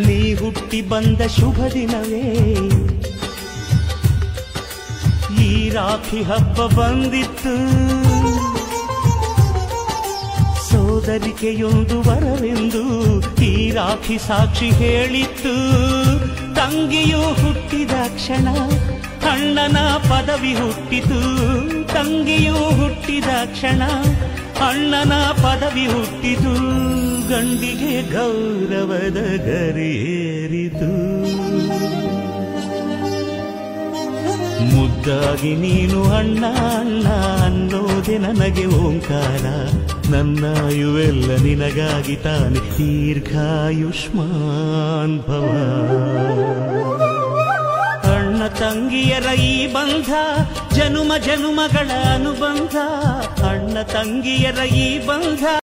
ನೀ ಹುಟ್ಟಿ ಬಂದ ಶುಭ ದಿನವೇ ಈ ರಾಖಿ ಹಬ್ಬ ಬಂದಿತ್ತು. ಸೋದರಿಕೆಯೊಂದು ವರವೆಂದು ಈ ರಾಖಿ ಸಾಕ್ಷಿ ಹೇಳಿತ್ತು. ತಂಗಿಯು ಹುಟ್ಟಿದ ಕ್ಷಣ ಅಣ್ಣನ ಪದವಿ ಹುಟ್ಟಿತು. ತಂಗಿಯು ಹುಟ್ಟಿದ ಕ್ಷಣ ಅಣ್ಣನ ಪದವಿ ಹುಟ್ಟಿತು. ಗಂಡಿಗೆ ಗೌರವದ ಗರಿಯೇರಿತು. ಮುದ್ದಾಗಿ ನೀನು ಅಣ್ಣ ಅಣ್ಣ ಅನ್ನೋದೆ ನನಗೆ ಓಂಕಾರ. ನನ್ನಾಯುವೆಲ್ಲ ನಿನಗಾಗಿ ತಾನೆ ದೀರ್ಘಾಯುಷ್ಮಾನ್ ಭವ. ಅಣ್ಣ ತಂಗಿಯರ ಈ ಬಂಧ ಜನುಮ ಜನುಮಗಳ ಅನುಬಂಧ. ಅಣ್ಣ ತಂಗಿಯರ ಈ ಬಂಧ